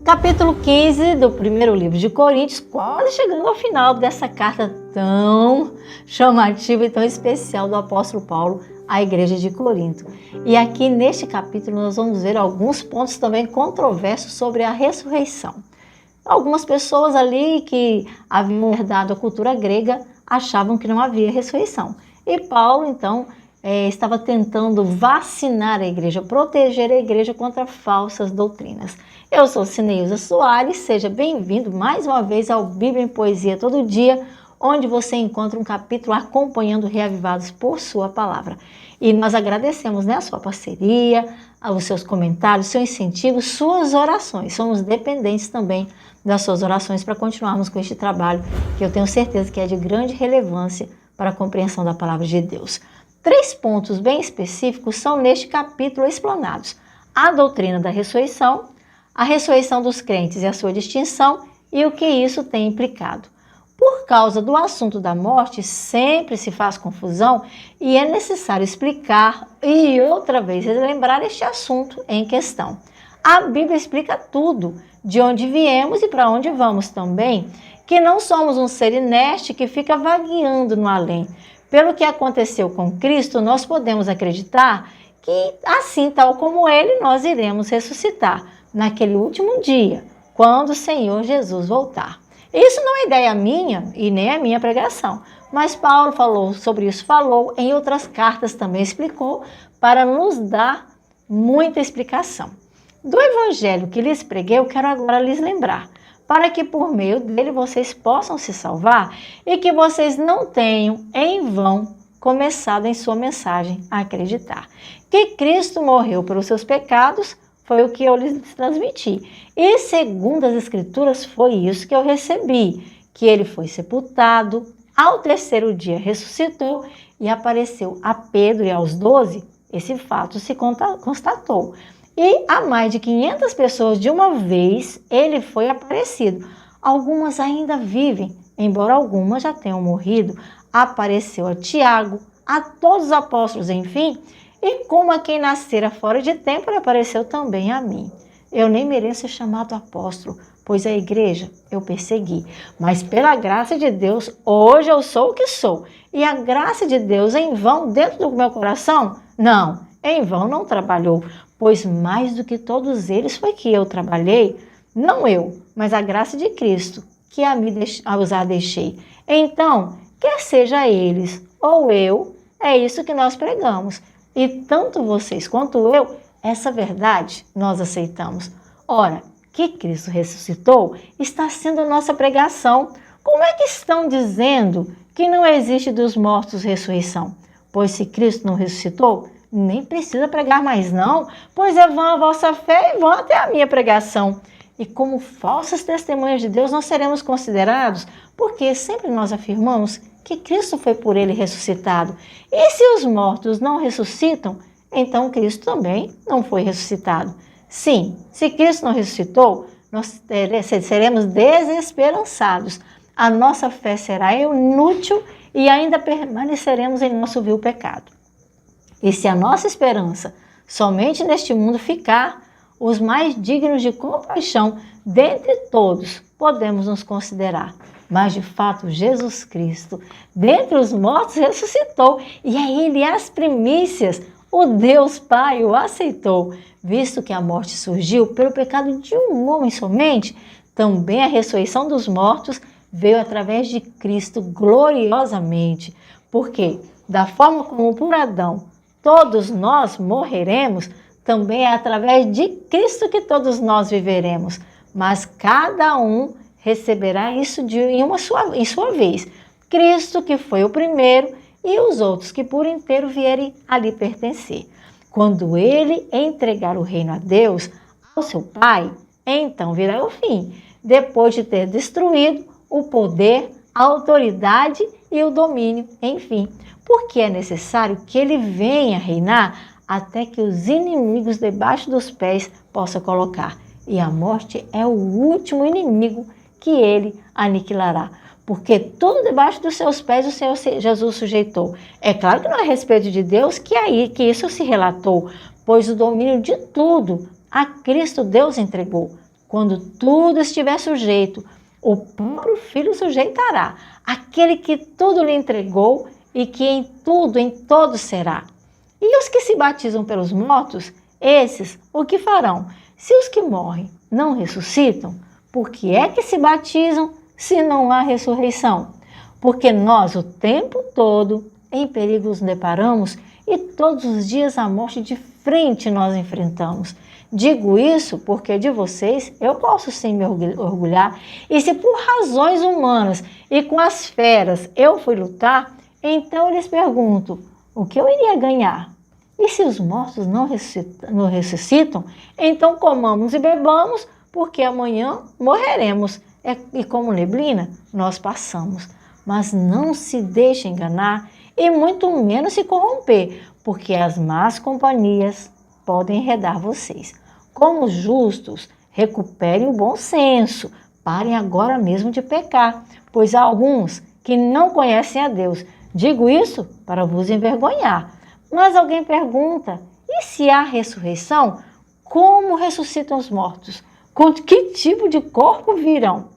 Capítulo 15 do primeiro livro de Coríntios, quase chegando ao final dessa carta tão chamativa e tão especial do apóstolo Paulo à igreja de Corinto. E aqui neste capítulo nós vamos ver alguns pontos também controversos sobre a ressurreição. Algumas pessoas ali que haviam herdado a cultura grega achavam que não havia ressurreição. E Paulo, então, estava tentando vacinar a igreja, proteger a igreja contra falsas doutrinas. Eu sou Cineuza Soares, seja bem-vindo mais uma vez ao Bíblia em Poesia Todo Dia, onde você encontra um capítulo acompanhando Reavivados por sua palavra. E nós agradecemos a sua parceria, os seus comentários, seu incentivo, suas orações. Somos dependentes também das suas orações para continuarmos com este trabalho, que eu tenho certeza que é de grande relevância para a compreensão da palavra de Deus. 3 pontos bem específicos são neste capítulo explanados: a doutrina da ressurreição, a ressurreição dos crentes e a sua distinção e o que isso tem implicado. Por causa do assunto da morte, sempre se faz confusão e é necessário explicar e outra vez relembrar este assunto em questão. A Bíblia explica tudo, de onde viemos e para onde vamos também, que não somos um ser inerte que fica vagueando no além. Pelo que aconteceu com Cristo, nós podemos acreditar que assim, tal como Ele, nós iremos ressuscitar naquele último dia, quando o Senhor Jesus voltar. Isso não é ideia minha e nem a minha pregação, mas Paulo falou sobre isso, falou em outras cartas, também explicou, para nos dar muita explicação. Do evangelho que lhes preguei, eu quero agora lhes lembrar, para que por meio dele vocês possam se salvar e que vocês não tenham em vão começado em sua mensagem a acreditar que Cristo morreu pelos seus pecados. Foi o que eu lhes transmiti. E segundo as Escrituras, foi isso que eu recebi, que ele foi sepultado, ao 3º dia ressuscitou e apareceu a Pedro e aos 12, esse fato se constatou. E a mais de 500 pessoas de uma vez ele foi aparecido. Algumas ainda vivem, embora algumas já tenham morrido. Apareceu a Tiago, a todos os apóstolos, enfim. E como a quem nascera fora de tempo, ele apareceu também a mim. Eu nem mereço ser chamado apóstolo, pois a igreja eu persegui. Mas pela graça de Deus, hoje eu sou o que sou. E a graça de Deus em vão dentro do meu coração? Não, em vão não trabalhou, pois mais do que todos eles foi que eu trabalhei. Não eu, mas a graça de Cristo, que a usar deixei. Então, quer seja eles ou eu, é isso que nós pregamos. E tanto vocês quanto eu, essa verdade nós aceitamos. Ora, que Cristo ressuscitou está sendo a nossa pregação. Como é que estão dizendo que não existe dos mortos ressurreição? Pois se Cristo não ressuscitou, nem precisa pregar mais não, pois é vã a vossa fé e vã até a minha pregação. E como falsas testemunhas de Deus nós seremos considerados, porque sempre nós afirmamos que Cristo foi por ele ressuscitado. E se os mortos não ressuscitam, então Cristo também não foi ressuscitado. Sim, se Cristo não ressuscitou, nós seremos desesperançados. A nossa fé será inútil e ainda permaneceremos em nosso vil pecado. E se a nossa esperança somente neste mundo ficar, os mais dignos de compaixão dentre todos podemos nos considerar. Mas de fato Jesus Cristo, dentre os mortos, ressuscitou, e a ele as primícias, o Deus Pai o aceitou. Visto que a morte surgiu pelo pecado de um homem somente, também a ressurreição dos mortos veio através de Cristo gloriosamente. Porque da forma como por Adão todos nós morreremos, também é através de Cristo que todos nós viveremos. Mas cada um receberá isso em sua vez. Cristo, que foi o primeiro, e os outros que por inteiro vierem a lhe pertencer. Quando ele entregar o reino a Deus, ao seu Pai, então virá o fim, depois de ter destruído o poder, a autoridade e o domínio, enfim. Porque é necessário que ele venha reinar até que os inimigos debaixo dos pés possa colocar. E a morte é o último inimigo que ele aniquilará, porque tudo debaixo dos seus pés o Senhor Jesus sujeitou. É claro que não é a respeito de Deus que isso se relatou, pois o domínio de tudo a Cristo Deus entregou. quando tudo estiver sujeito, o próprio Filho sujeitará, aquele que tudo lhe entregou e que em tudo, em todo será. E os que se batizam pelos mortos, esses o que farão? Se os que morrem não ressuscitam, por que é que se batizam se não há ressurreição? Porque nós o tempo todo em perigo nos deparamos e todos os dias a morte de frente nós enfrentamos. Digo isso porque de vocês eu posso sim me orgulhar, e se por razões humanas e com as feras eu fui lutar, então eu lhes pergunto, o que eu iria ganhar? E se os mortos não ressuscitam, então comamos e bebamos, porque amanhã morreremos. E como neblina, nós passamos. Mas não se deixe enganar e muito menos se corromper, porque as más companhias podem enredar vocês. Como justos, recuperem o bom senso, parem agora mesmo de pecar, pois há alguns que não conhecem a Deus. Digo isso para vos envergonhar. Mas alguém pergunta, e se há ressurreição? Como ressuscitam os mortos? Com que tipo de corpo virão?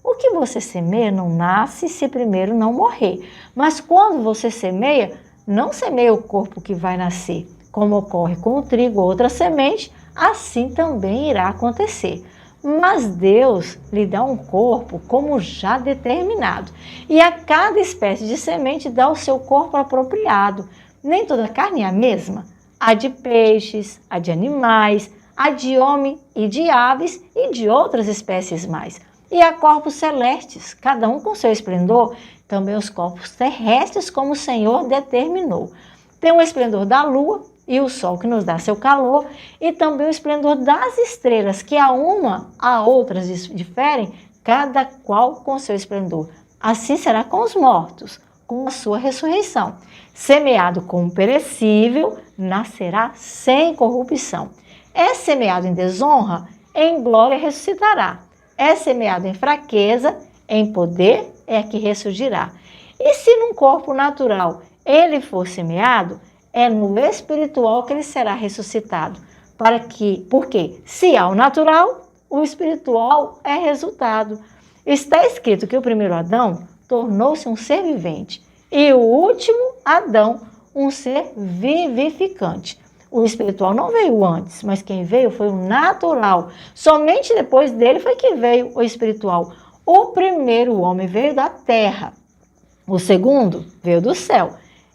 O que você semeia não nasce se primeiro não morrer. Mas quando você semeia, não semeia o corpo que vai nascer. Como ocorre com o trigo ou outra semente, assim também irá acontecer. Mas Deus lhe dá um corpo como já determinado. E a cada espécie de semente dá o seu corpo apropriado. Nem toda carne é a mesma. Há de peixes, há de animais, há de homem e de aves e de outras espécies mais. E há corpos celestes, cada um com seu esplendor, também os corpos terrestres como o Senhor determinou. Tem o esplendor da lua e o sol que nos dá seu calor, e também o esplendor das estrelas, que a uma a outras diferem, cada qual com seu esplendor. Assim será com os mortos, com a sua ressurreição. Semeado como perecível, nascerá sem corrupção. É semeado em desonra, em glória ressuscitará. É semeado em fraqueza, em poder é que ressurgirá. E se num corpo natural ele for semeado, é no espiritual que ele será ressuscitado. Porque se há o natural, o espiritual é resultado. Está escrito que o primeiro Adão tornou-se um ser vivente e o último Adão um ser vivificante. O espiritual não veio antes, mas quem veio foi o natural. Somente depois dele foi que veio o espiritual. O primeiro homem veio da terra, o segundo veio do céu.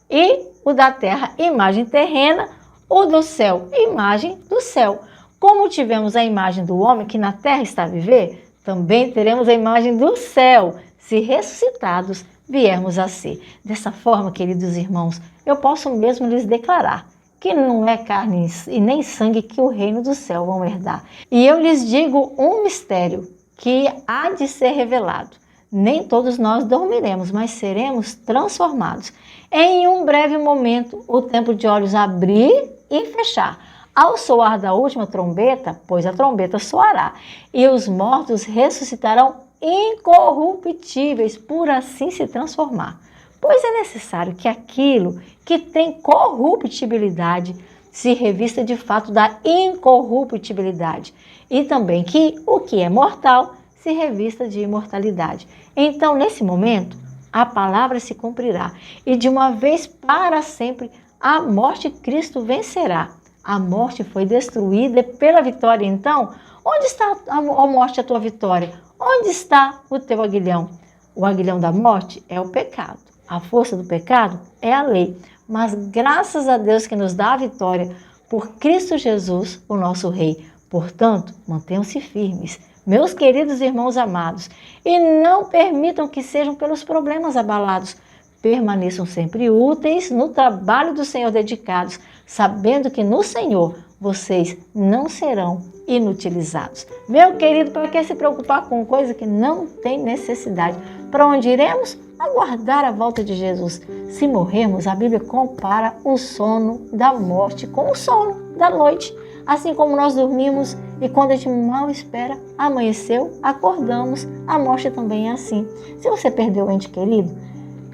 E o da terra, imagem terrena, o do céu, imagem do céu. Como tivemos a imagem do homem que na terra está a viver, também teremos a imagem do céu, se ressuscitados viermos a ser. Dessa forma, queridos irmãos, eu posso mesmo lhes declarar que não é carne e nem sangue que o reino do céu vão herdar. E eu lhes digo um mistério que há de ser revelado. Nem todos nós dormiremos, mas seremos transformados. Em um breve momento, o tempo de olhos abrir e fechar. Ao soar da última trombeta, pois a trombeta soará, e os mortos ressuscitarão incorruptíveis, por assim se transformar. Pois é necessário que aquilo que tem corruptibilidade se revista de fato da incorruptibilidade, e também que o que é mortal se revista de imortalidade. Então, nesse momento, a palavra se cumprirá, e de uma vez para sempre a morte Cristo vencerá. A morte foi destruída pela vitória. Então, onde está, ó morte, a tua vitória? Onde está o teu aguilhão? O aguilhão da morte é o pecado. A força do pecado é a lei. Mas graças a Deus que nos dá a vitória por Cristo Jesus, o nosso Rei. Portanto, mantenham-se firmes, meus queridos irmãos amados, e não permitam que sejam pelos problemas abalados. Permaneçam sempre úteis no trabalho do Senhor dedicados, sabendo que no Senhor vocês não serão inutilizados. Meu querido, para que se preocupar com coisa que não tem necessidade? Para onde iremos? Aguardar a volta de Jesus. Se morrermos, a Bíblia compara o sono da morte com o sono da noite. Assim como nós dormimos e quando a gente mal espera, amanheceu, acordamos, a morte também é assim. Se você perdeu o ente querido,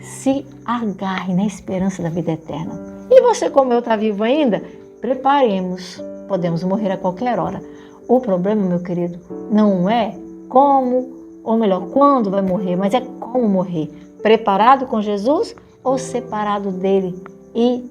se agarre na esperança da vida eterna. E você, como eu, está vivo ainda? Preparemos, podemos morrer a qualquer hora. O problema, meu querido, não é como, ou melhor, quando vai morrer, mas é como morrer. Preparado com Jesus ou separado dele e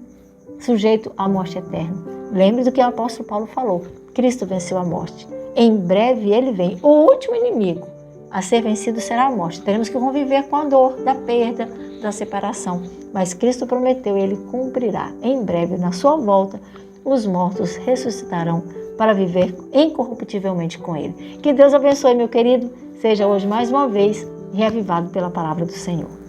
sujeito à morte eterna? Lembre do que o apóstolo Paulo falou. Cristo venceu a morte. Em breve ele vem. O último inimigo a ser vencido será a morte. Teremos que conviver com a dor da perda, da separação. Mas Cristo prometeu e ele cumprirá. Em breve, na sua volta, os mortos ressuscitarão para viver incorruptivelmente com ele. Que Deus abençoe, meu querido. Seja hoje mais uma vez reavivado pela palavra do Senhor.